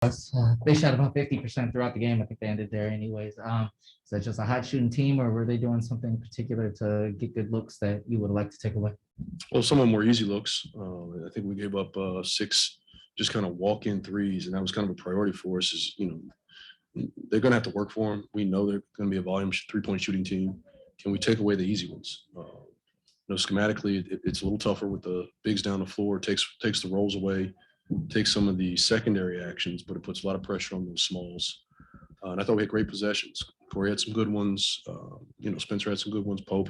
They shot about 50% throughout the game. I think they ended there anyways. Is that just a hot shooting team, or were they doing something particular to get good looks that you would like to take away? Well, some of them were easy looks. I think we gave up 6 just kind of walk-in threes, and that was kind of a priority for us. They're going to have to work for them. We know they're going to be a volume three-point shooting team. Can we take away the easy ones? Schematically, it's a little tougher with the bigs down the floor. Takes the rolls away, takes some of the secondary actions, but it puts a lot of pressure on those smalls. And I thought we had great possessions. Corey had some good ones. Spencer had some good ones. Pope,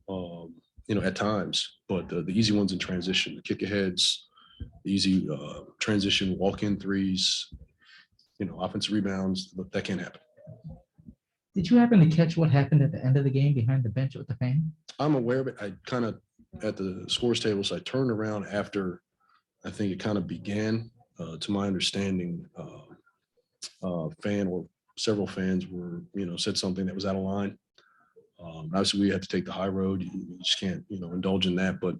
at times. But the easy ones in transition, the kick aheads, the easy transition walk-in threes, offensive rebounds, that can't happen. Did you happen to catch what happened at the end of the game behind the bench with the fan? I'm aware of it. I kind of at the scores table, so I turned around after I think it kind of began. To my understanding, fan or several fans were, said something that was out of line. Obviously, we had to take the high road. You just can't, indulge in that. But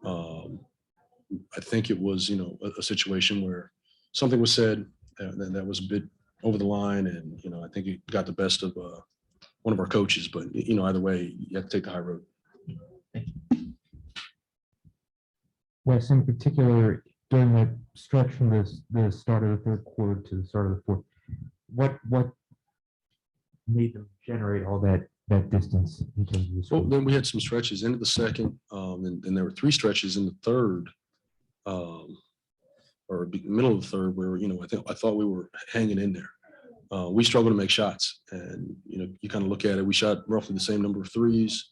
I think it was, a situation where something was said that was a bit over the line, and I think it got the best of one of our coaches. But either way, you have to take the high road. Wes, in particular, during that stretch from the start of the third quarter to the start of the fourth, what made them generate all that distance in terms of the score? Well, then we had some stretches into the second, and there were 3 stretches in the third, or middle of the third, where I thought we were hanging in there. We struggled to make shots, and you kind of look at it. We shot roughly the same number of threes,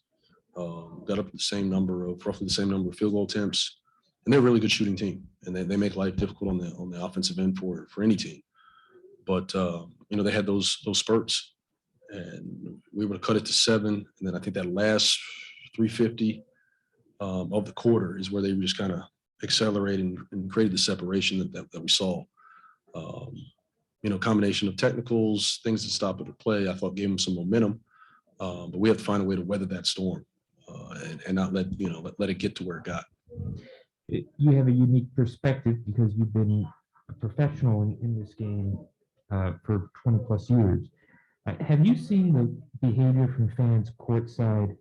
got up to roughly the same number of field goal attempts, and they're a really good shooting team, and they make life difficult on the offensive end for any team. But they had those spurts, and we were able to cut it to 7, and then I think that last 350 of the quarter is where they just kind of accelerated and created the separation that we saw. Combination of technicals, things that stopped at the play, I thought gave them some momentum. But we have to find a way to weather that storm and not let it get to where it got. You have a unique perspective because you've been a professional in this game for 20 plus years. Have you seen the behavior from fans courtside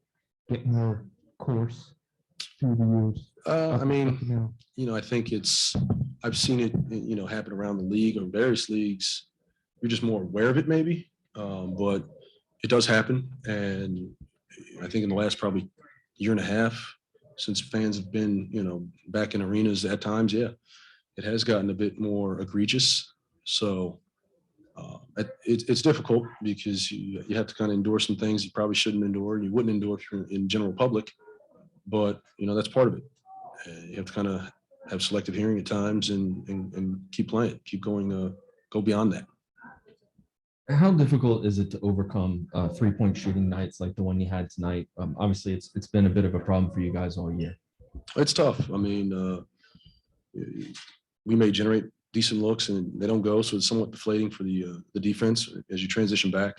get more coarse through the years? I think I've seen it, happen around the league or various leagues. You're just more aware of it maybe, but it does happen. And I think in the last probably year and a half, since fans have been, back in arenas at times, it has gotten a bit more egregious. So it's difficult because you have to kind of endure some things you probably shouldn't endure. You wouldn't endure if you're in general public, but that's part of it. And you have to kind of have selective hearing at times and keep playing, keep going, go beyond that. How difficult is it to overcome 3-point shooting nights like the one you had tonight? Obviously, it's been a bit of a problem for you guys all year. It's tough. We may generate decent looks and they don't go, so it's somewhat deflating for the defense as you transition back.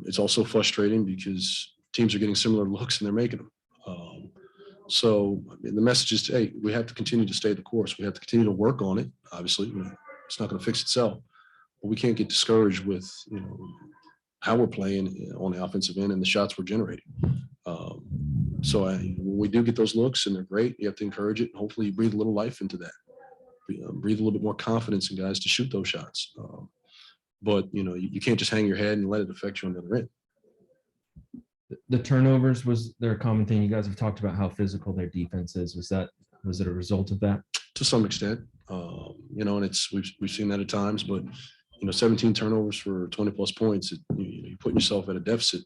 It's also frustrating because teams are getting similar looks and they're making them. So the message is, hey, we have to continue to stay the course. We have to continue to work on it. Obviously, it's not going to fix itself, but we can't get discouraged with how we're playing on the offensive end and the shots we're generating. So when we do get those looks and they're great, you have to encourage it. And hopefully, you breathe a little life into that. Breathe a little bit more confidence in guys to shoot those shots. But you can't just hang your head and let it affect you on the other end. The turnovers, was there a common thing? You guys have talked about how physical their defense is. Was it a result of that? To some extent, and we've seen that at times, but 17 turnovers for 20 plus points, you put yourself at a deficit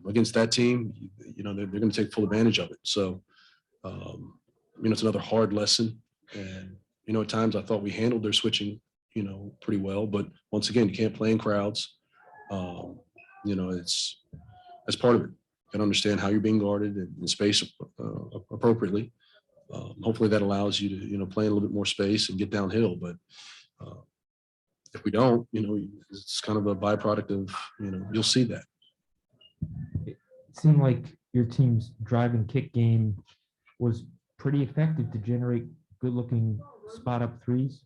against that team. They're going to take full advantage of it. So, it's another hard lesson. And at times I thought we handled their switching, pretty well. But once again, you can't play in crowds. That's part of it. You can understand how you're being guarded and space appropriately. Hopefully that allows you to, play in a little bit more space and get downhill. But if we don't, it's kind of a byproduct of, you'll see that. It seemed like your team's drive and kick game was pretty effective to generate good-looking spot-up threes.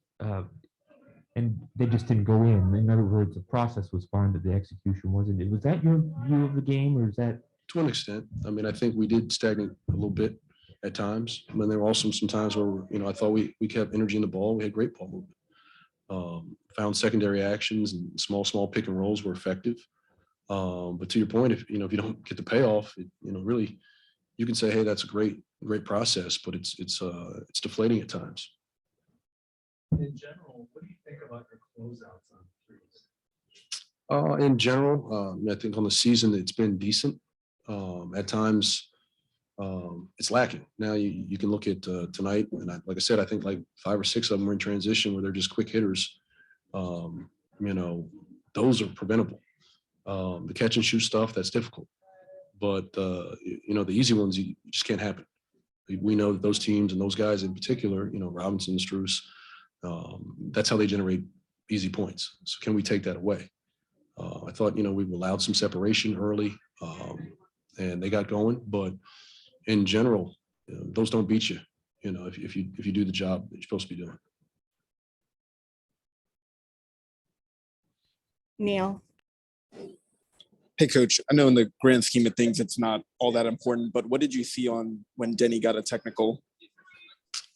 and they just didn't go in. In other words, the process was fine, but the execution wasn't. Was that your view of the game, or is that? To an extent. I mean, I think we did stagnate a little bit at times. I mean, there were also some times where, I thought we kept energy in the ball. We had great ball movement. Found secondary actions and small pick and rolls were effective. But to your point, if you don't get the payoff, really, you can say, hey, that's a great process, but it's deflating at times. In general, what do you think about your closeouts on threes? In general, I think on the season it's been decent. At times, it's lacking. Now you can look at tonight, and like I said, I think like 5 or 6 of them were in transition where they're just quick hitters. Those are preventable. The catch and shoot stuff, that's difficult. But the easy ones, you just can't happen. We know that those teams and those guys in particular, Robinson, Struess, that's how they generate easy points. So can we take that away? I thought, we've allowed some separation early, and they got going. But in general, those don't beat you. If you do the job that you're supposed to be doing. Neil. Hey, Coach, I know in the grand scheme of things, it's not all that important, but what did you see on when Denny got a technical?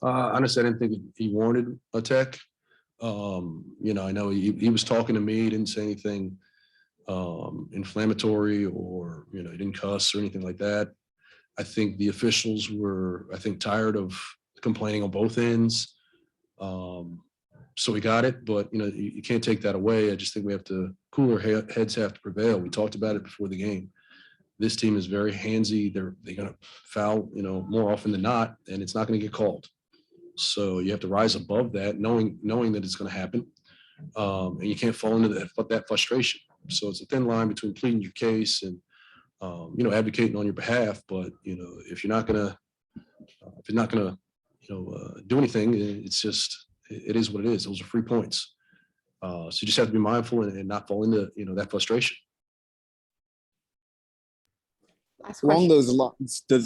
Honestly, I didn't think he warranted a tech. I know he was talking to me, didn't say anything inflammatory or, he didn't cuss or anything like that. I think the officials were, tired of complaining on both ends. So we got it, but you can't take that away. I just think we have to cooler heads have to prevail. We talked about it before the game. This team is very handsy. They're going to foul, more often than not, and it's not going to get called. So you have to rise above that, knowing that it's going to happen, and you can't fall into that frustration. So it's a thin line between pleading your case and advocating on your behalf. But if you're not going to, do anything, it's just. It is what it is. Those are free points. So you just have to be mindful and not fall into, that frustration. Along those lines, do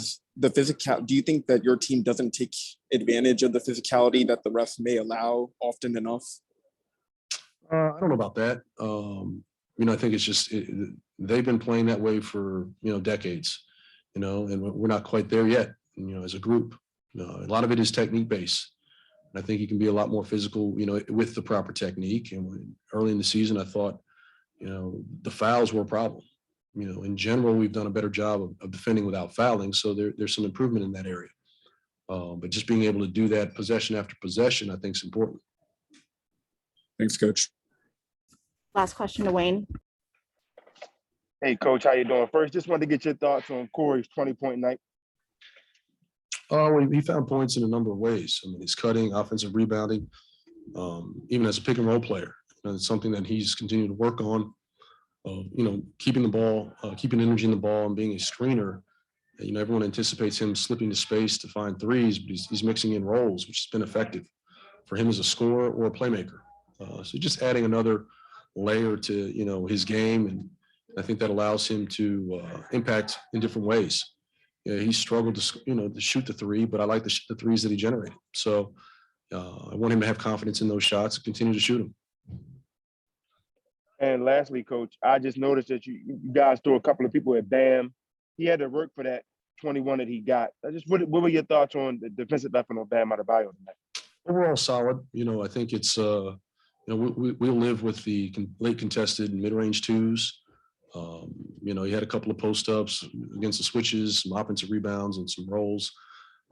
you think that your team doesn't take advantage of the physicality that the refs may allow often enough? I don't know about that. I think it's just, they've been playing that way for, decades, and we're not quite there yet, as a group. A lot of it is technique based. I think you can be a lot more physical, with the proper technique. And early in the season, I thought, the fouls were a problem. In general, we've done a better job of defending without fouling. So there's some improvement in that area. But just being able to do that possession after possession, I think is important. Thanks, Coach. Last question to Wayne. Hey, Coach, how you doing? First, just wanted to get your thoughts on Corey's 20-point night. He found points in a number of ways. I mean, his cutting, offensive rebounding, even as a pick and roll player. It's something that he's continued to work on. Keeping the ball, keeping energy in the ball, and being a screener. Everyone anticipates him slipping to space to find threes, but he's mixing in rolls, which has been effective for him as a scorer or a playmaker. So just adding another layer to his game, and I think that allows him to impact in different ways. He struggled to shoot the three, but I like the threes that he generated. So I want him to have confidence in those shots and continue to shoot them. And lastly, Coach, I just noticed that you guys threw a couple of people at Bam. He had to work for that 21 that he got. What were your thoughts on the defensive effort on Bam Adebayo tonight? Overall solid. I think it's we'll live with the late contested mid-range twos. He had a couple of post-ups against the switches, some offensive rebounds, and some rolls.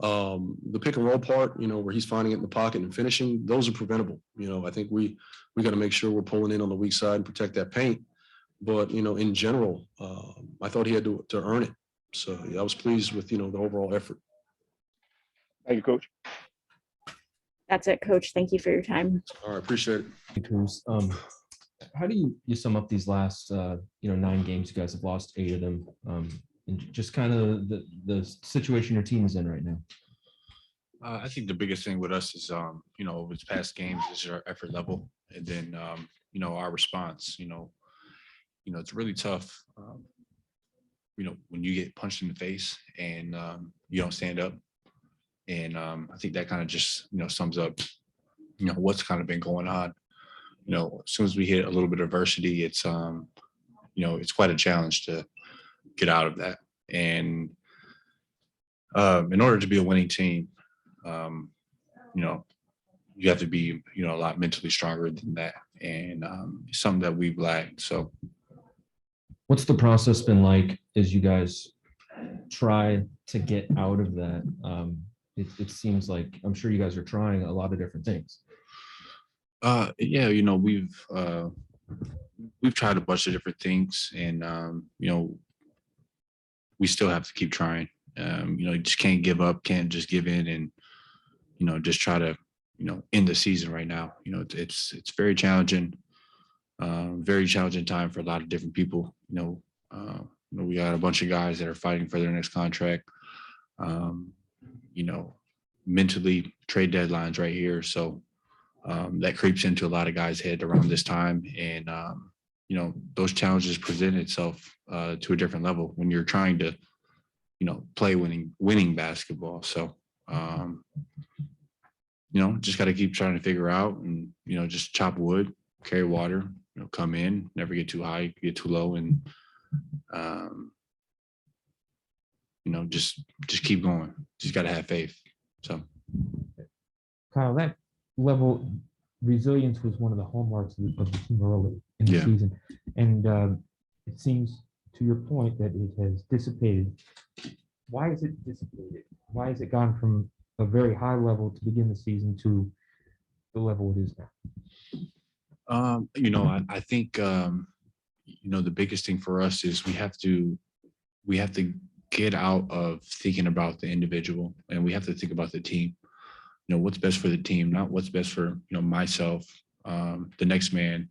The pick and roll part, where he's finding it in the pocket and finishing, those are preventable. I think we got to make sure we're pulling in on the weak side and protect that paint. But, in general, I thought he had to earn it. So I was pleased with, the overall effort. Thank you, Coach. That's it, Coach. Thank you for your time. All right, appreciate it. Cruz, how do you sum up these last 9 games? You guys have lost 8 of them, and just kind of the situation your team is in right now. I think the biggest thing with us is over the past games is our effort level, and then our response. It's really tough. When you get punched in the face and you don't stand up, and I think that kind of just sums up what's kind of been going on. as soon as we hit a little bit of adversity, it's it's quite a challenge to get out of that. And in order to be a winning team, you know, you have to be, a lot mentally stronger than that. And it's something that we've lacked. So What's the process been like as you guys try to get out of that? It seems like, I'm sure you guys are trying a lot of different things. yeah, we've tried a bunch of different things, and we still have to keep trying. You just can't give up, can't just give in, and just try to end the season right now. It's very challenging, very challenging time for a lot of different people. We got a bunch of guys that are fighting for their next contract. Mentally, trade deadlines right here, so that creeps into a lot of guys' head around this time, and those challenges present itself to a different level when you're trying to play winning basketball. So just got to keep trying to figure out, and just chop wood, carry water, come in, never get too high, get too low, and just keep going. Just got to have faith. So Kyle, that level resilience was one of the hallmarks of the team early in the season, and it seems, to your point, that it has dissipated. Why is it dissipated? Why has it gone from a very high level to begin the season to the level it is now? I think the biggest thing for us is we have to get out of thinking about the individual, and we have to think about the team. What's best for the team, not what's best for myself, the next man.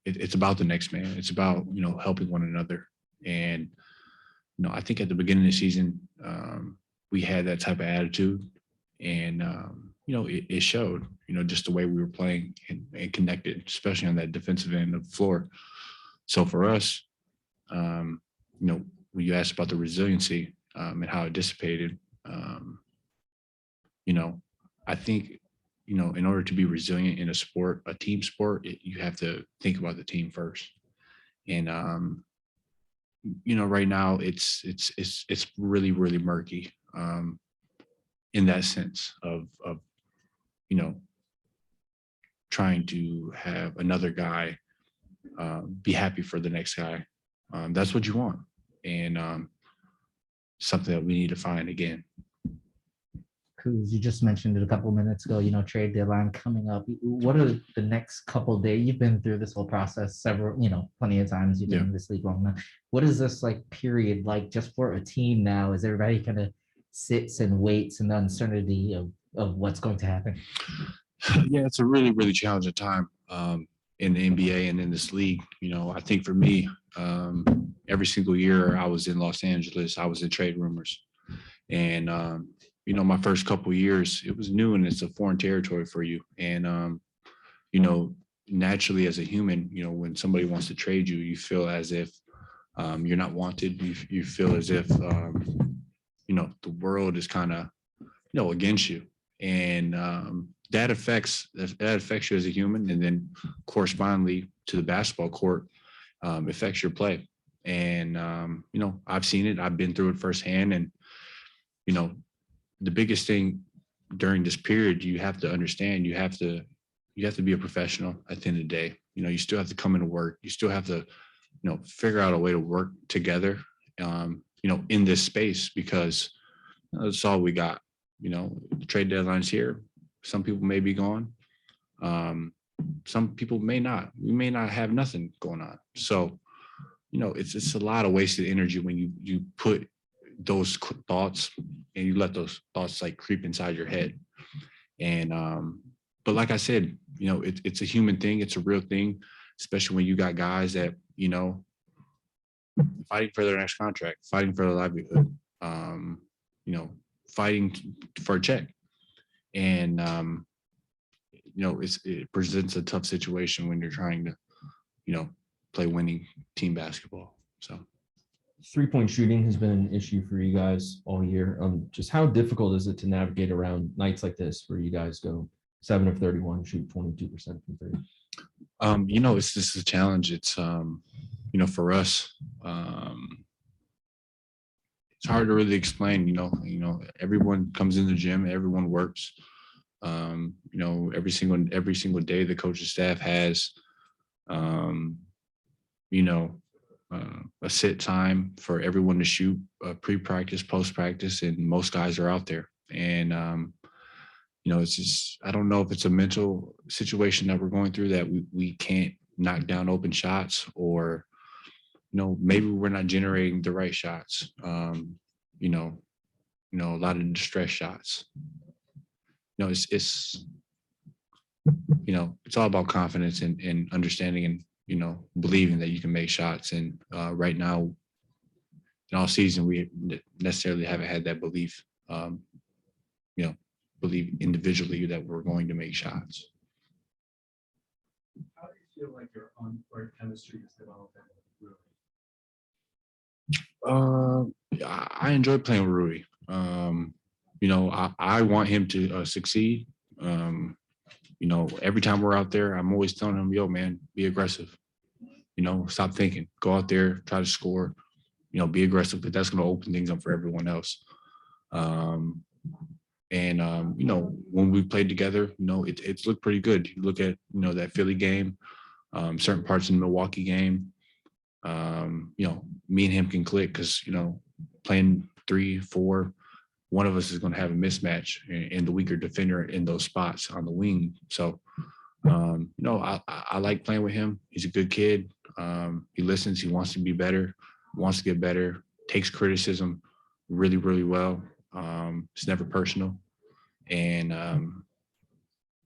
It's about the next man. It's about helping one another. And I think at the beginning of the season, we had that type of attitude, and it showed. Just the way we were playing and connected, especially on that defensive end of the floor. So for us, when you asked about the resiliency and how it dissipated, I think, in order to be resilient in a sport, a team sport, you have to think about the team first. And, right now it's really, really murky in that sense of trying to have another guy be happy for the next guy. That's what you want. And something that we need to find again. Kuz, you just mentioned it a couple minutes ago, trade deadline coming up. What are the next couple of days? You've been through this whole process plenty of times. You've been in this league long enough. What is this period like just for a team now? Is everybody kind of sits and waits in the uncertainty of what's going to happen? Yeah, it's a really, really challenging time in the NBA and in this league. I think for me, every single year I was in Los Angeles, I was in trade rumors. And my first couple of years, it was new and it's a foreign territory for you. And, naturally as a human, when somebody wants to trade you, you feel as if you're not wanted. You feel as if, the world is kind of, against you. And that affects you as a human. And then correspondingly to the basketball court, affects your play. And, I've seen it. I've been through it firsthand. And, the biggest thing during this period, you have to understand, you have to be a professional at the end of the day. You still have to come into work. You still have to, figure out a way to work together, in this space, because that's all we got. The trade deadline's here. Some people may be gone. Some people may not. We may not have nothing going on. So, it's a lot of wasted energy when you put those thoughts and you let those thoughts creep inside your head. And but like I said, it's a human thing. It's a real thing, especially when you got guys that fighting for their next contract, fighting for their livelihood, fighting for a check. And it presents a tough situation when you're trying to play winning team basketball. So 3-point shooting has been an issue for you guys all year. Just how difficult is it to navigate around nights like this where you guys go 7 of 31, shoot 22% from three. It's just a challenge. It's for us, it's hard to really explain. Everyone comes in the gym, everyone works. Every single day, the coaching staff has, a sit time for everyone to shoot, pre-practice, post-practice, and most guys are out there. And it's just, I don't know if it's a mental situation that we're going through that we can't knock down open shots, or maybe we're not generating the right shots. A lot of distress shots. It's all about confidence and understanding and believing that you can make shots. And right now, in all season, we necessarily haven't had that belief. Believe individually that we're going to make shots. How do you feel like your on-court chemistry is developing with Rui? I enjoy playing with Rui. I want him to succeed. Every time we're out there, I'm always telling him, yo, man, be aggressive. Stop thinking. Go out there, try to score. Be aggressive, because that's going to open things up for everyone else. When we played together, it's looked pretty good. You look at, that Philly game, certain parts in the Milwaukee game, me and him can click because, playing 3-4, one of us is going to have a mismatch in the weaker defender in those spots on the wing. So, I like playing with him. He's a good kid. He listens. He wants to be better, wants to get better, takes criticism really, really well. It's never personal. And,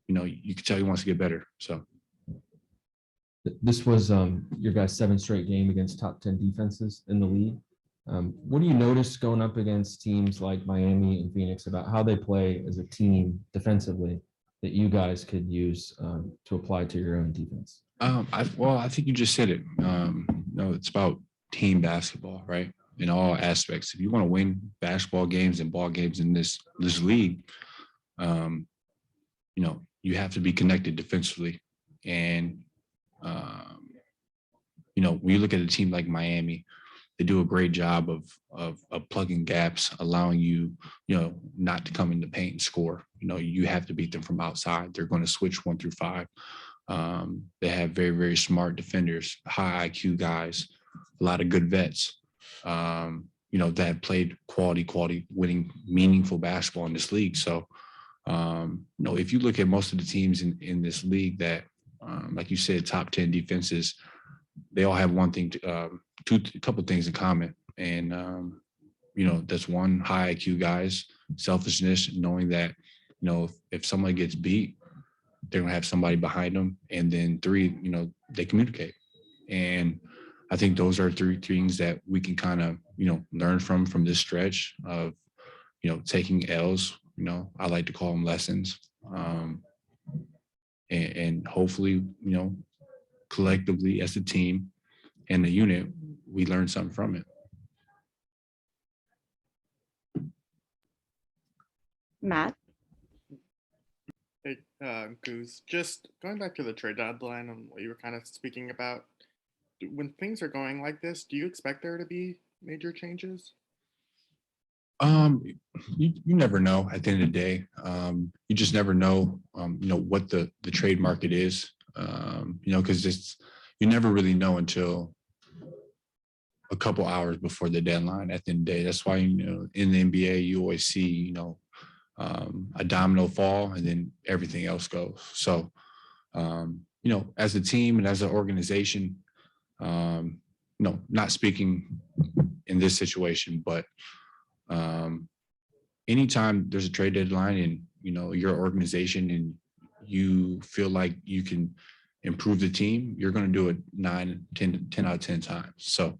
you can tell he wants to get better. So. This was your guys' 7th straight game against top 10 defenses in the league. What do you notice going up against teams like Miami and Phoenix about how they play as a team defensively that you guys could use to apply to your own defense? I think you just said it. It's about team basketball, right? In all aspects. If you want to win basketball games and ball games in this league, you have to be connected defensively. And when you look at a team like Miami, they do a great job of plugging gaps, allowing you, not to come in the paint and score. You have to beat them from outside. They're going to switch 1 through 5. They have very, very smart defenders, high IQ guys, a lot of good vets, that have played quality, winning, meaningful basketball in this league. So, if you look at most of the teams in this league that, like you said, top 10 defenses, they all have one thing, a couple things in common. And, that's one, high IQ guys, selfishness, knowing that, if someone gets beat, they're going to have somebody behind them. And then 3, they communicate. And I think those are 3 things that we can kind of, learn from this stretch of, taking L's, I like to call them lessons. And hopefully, collectively as a team and the unit, we learn something from it. Matt? Hey, Kuz, just going back to the trade deadline and what you were kind of speaking about, when things are going like this, do you expect there to be major changes? You never know at the end of the day. You just never know, what the trade market is, because you never really know until a couple hours before the deadline at the end of the day. That's why, in the NBA, you always see, a domino fall and then everything else goes. So, as a team and as an organization, not speaking in this situation, but anytime there's a trade deadline and, your organization and you feel like you can improve the team, you're going to do it 10 out of 10 times. So,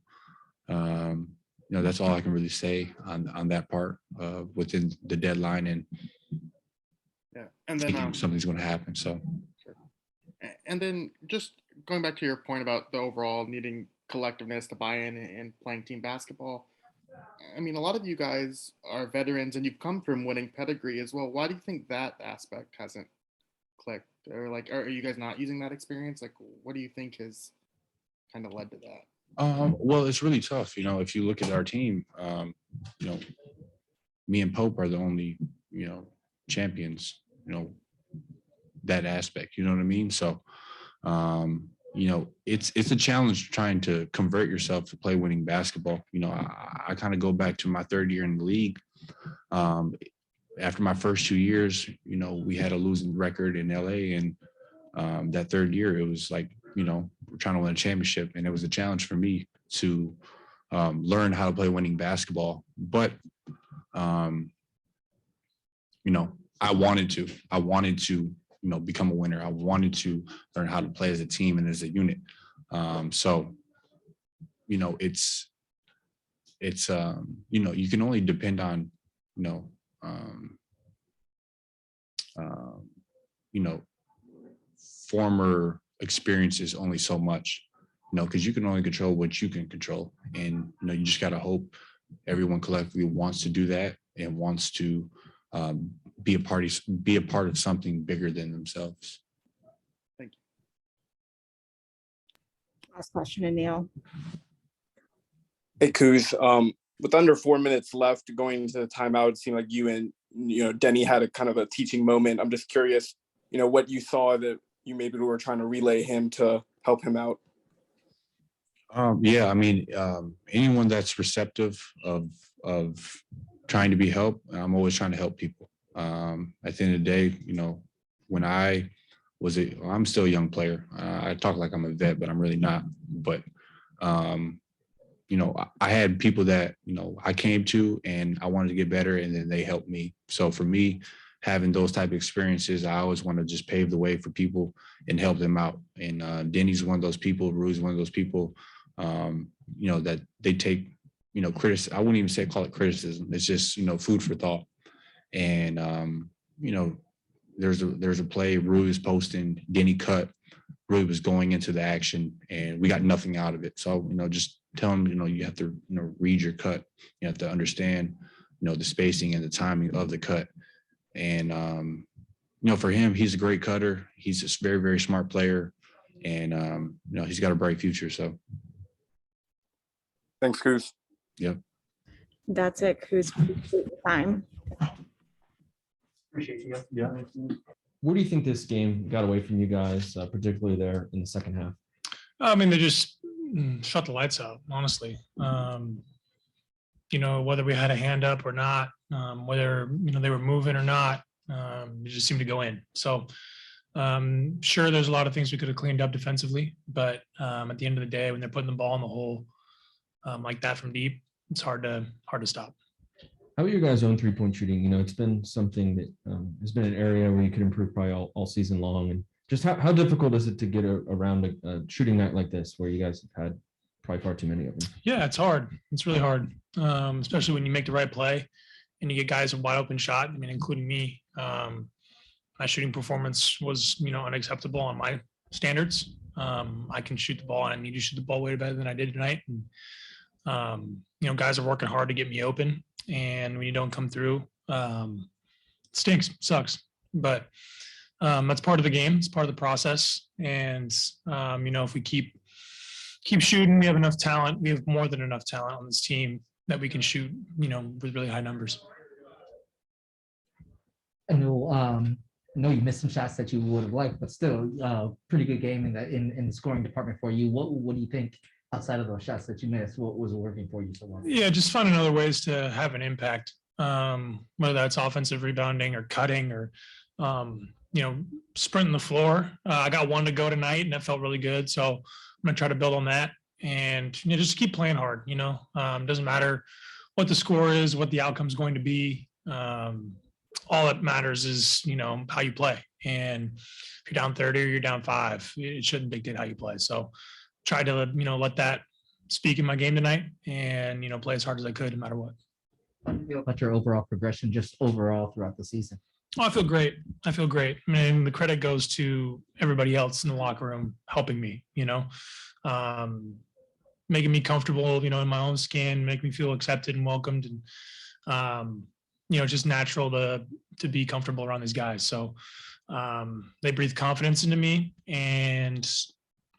that's all I can really say on that part within the deadline and Yeah, and then thinking something's going to happen. So, and then just going back to your point about the overall needing collectiveness to buy in and playing team basketball. I mean, a lot of you guys are veterans and you've come from winning pedigree as well. Why do you think that aspect hasn't clicked? Or like, are you guys not using that experience? Like, what do you think has kind of led to that? Well, it's really tough. You know, if you look at our team, you know, me and Pope are the only, you know, champions, you know, that aspect, you know what I mean? So, you know, it's a challenge trying to convert yourself to play winning basketball. You know, I kind of go back to my third year in the league. After my first 2 years, you know, we had a losing record in LA, and that third year, it was like, you know, we're trying to win a championship, and it was a challenge for me to learn how to play winning basketball. But you know, I wanted to, you know, become a winner. I wanted to learn how to play as a team and as a unit. So, you know, it's you know, you can only depend on, you know, you know, former experiences only so much, you know, because you can only control what you can control. And, you know, you just got to hope everyone collectively wants to do that and wants to be a part of something bigger than themselves. Thank you. Last question, Anil. Hey, Kuz, with under 4 minutes left going into the timeout, it seemed like you and, you know, Denny had a kind of a teaching moment. I'm just curious, you know, what you saw that you maybe were trying to relay him to help him out. Yeah, I mean, anyone that's receptive of trying to be helped, I'm always trying to help people. At the end of the day, you know, when I'm still a young player. I talk like I'm a vet, but I'm really not. But you know, I had people that, you know, I came to and I wanted to get better, and then they helped me. So for me, having those type of experiences, I always want to just pave the way for people and help them out. And Denny's one of those people, Rue's one of those people, you know, that they take, you know, I wouldn't even call it criticism. It's just, you know, food for thought. And, you know, there's a play, Rue is posting, Denny cut, Rue was going into the action, and we got nothing out of it. So, you know, just tell them, you know, you have to, you know, read your cut. You have to understand, you know, the spacing and the timing of the cut. And, you know, for him, he's a great cutter. He's a very, very smart player. And, you know, he's got a bright future. So. Thanks, Kuz. Yep. That's it, Kuz. Time. Appreciate you. Yeah. Where do you think this game got away from you guys, particularly there in the second half? I mean, they just shut the lights out, honestly. You know, whether we had a hand up or not, whether, you know, they were moving or not, it just seemed to go in. So sure, there's a lot of things we could have cleaned up defensively, but at the end of the day, when they're putting the ball in the hole like that from deep, it's hard to stop. How about your guys' own three-point shooting? You know, it's been something that has been an area where you could improve probably all season long. And just how difficult is it to get around a shooting night like this, where you guys have had probably far too many of them? Yeah, it's hard. It's really hard, especially when you make the right play and you get guys a wide open shot. I mean, including me. My shooting performance was, you know, unacceptable on my standards. I can shoot the ball, and I need to shoot the ball way better than I did tonight. And, you know, guys are working hard to get me open, and when you don't come through, it stinks, sucks. But that's part of the game. It's part of the process. And you know, if we keep shooting, we have enough talent. We have more than enough talent on this team that we can shoot, you know, with really high numbers. I know you missed some shots that you would have liked, but still, pretty good game in the scoring department for you. What do you think outside of those shots that you missed? What was working for you so well? Yeah, just finding other ways to have an impact, whether that's offensive rebounding or cutting or, you know, sprinting the floor. I got one to go tonight, and that felt really good. So I'm going to try to build on that and, you know, just keep playing hard. You know, doesn't matter what the score is, what the outcome's going to be. All that matters is, you know, how you play. And if you're down 30 or you're down 5, it shouldn't dictate how you play. So try to, you know, let that speak in my game tonight and, you know, play as hard as I could no matter what. How do you feel about your overall progression, just overall throughout the season? Oh, I feel great. I mean, the credit goes to everybody else in the locker room helping me, you know, making me comfortable, you know, in my own skin, make me feel accepted and welcomed. And, you know, just natural to be comfortable around these guys. So They breathe confidence into me, and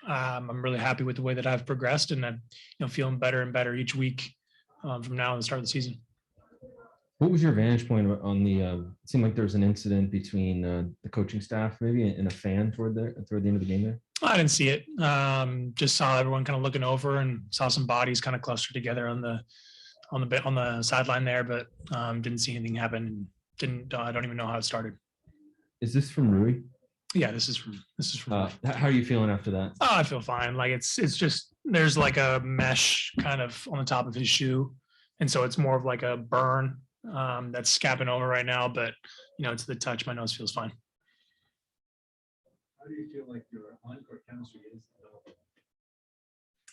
I'm really happy with the way that I've progressed, and I'm feeling better and better each week from now to the start of the season. What was your vantage point on the? It seemed like there was an incident between the coaching staff, maybe, and a fan toward the end of the game there. I didn't see it. Just saw everyone kind of looking over and saw some bodies kind of clustered together on the sideline there, but didn't see anything happen. I don't even know how it started. Is this from Rui? Yeah, this is from. How are you feeling after that? Oh, I feel fine. Like it's just there's like a mesh kind of on the top of his shoe, and so it's more of like a burn that's scabbing over right now. But to the touch, my nose feels fine. How do you feel like your on-court chemistry is developing?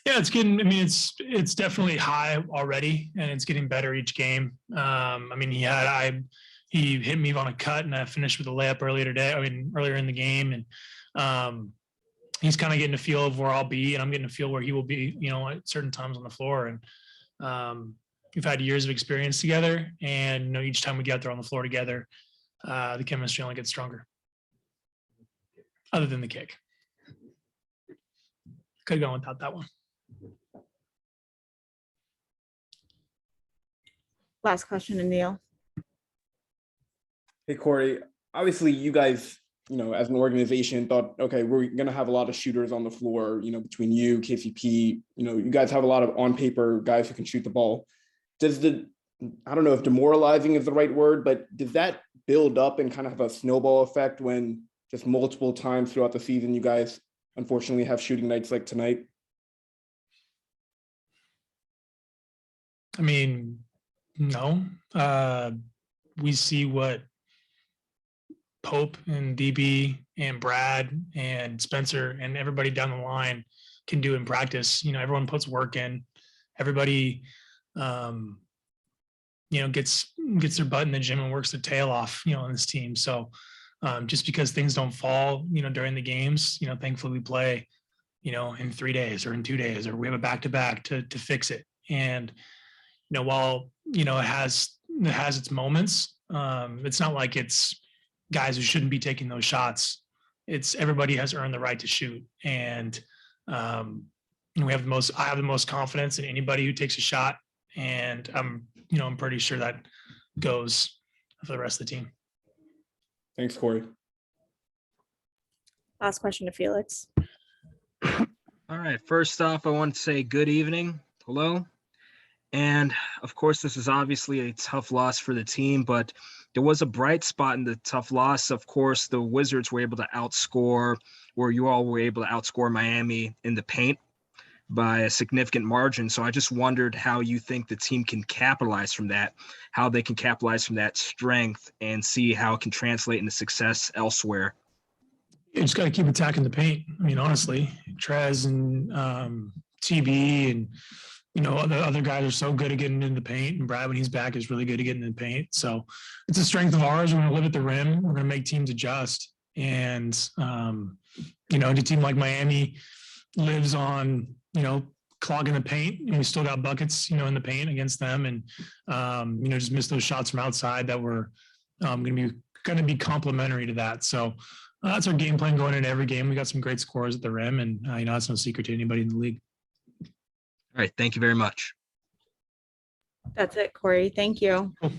Yeah, it's getting. I mean, it's definitely high already, and it's getting better each game. I mean, he hit me on a cut, and I finished with a layup earlier in the game, and he's kind of getting a feel of where I'll be, and I'm getting a feel where he will be. At certain times on the floor, and we've had years of experience together, and each time we get out there on the floor together, the chemistry only gets stronger. Other than the kick, could go without that one. Last question to Neil. Hey, Corey, obviously you guys, as an organization thought, okay, we're going to have a lot of shooters on the floor, between you, KCP, you guys have a lot of on paper guys who can shoot the ball. I don't know if demoralizing is the right word, but does that build up and kind of have a snowball effect when just multiple times throughout the season, you guys unfortunately have shooting nights like tonight? I mean, no. We see what Pope and DB and Brad and Spencer and everybody down the line can do in practice. Everyone puts work in. Everybody, gets their butt in the gym and works their tail off, on this team. So just because things don't fall, during the games, thankfully we play, in 3 days or in 2 days, or we have a back-to-back to fix it. And, while, it has its moments, it's not like it's guys who shouldn't be taking those shots. It's everybody has earned the right to shoot. And I have the most confidence in anybody who takes a shot. And I'm pretty sure that goes for the rest of the team. Thanks, Corey. Last question to Felix. All right. First off, I want to say good evening. Hello. And of course, this is obviously a tough loss for the team, but there was a bright spot in the tough loss. Of course, the Wizards were able to outscore, or you all were able to outscore Miami in the paint by a significant margin. So I just wondered how you think the team can capitalize from that, how they can capitalize from that strength and see how it can translate into success elsewhere. You just got to keep attacking the paint. I mean, honestly, Trez and TB and, the other guys are so good at getting in the paint, and Brad, when he's back, is really good at getting in the paint. So it's a strength of ours. We're going to live at the rim. We're going to make teams adjust. And, a team like Miami lives on, clogging the paint, and we still got buckets, in the paint against them. And, just miss those shots from outside that were going to be complementary to that. So that's our game plan going into every game. We got some great scorers at the rim, and, that's no secret to anybody in the league. All right. Thank you very much. That's it, Corey. Thank you. Cool.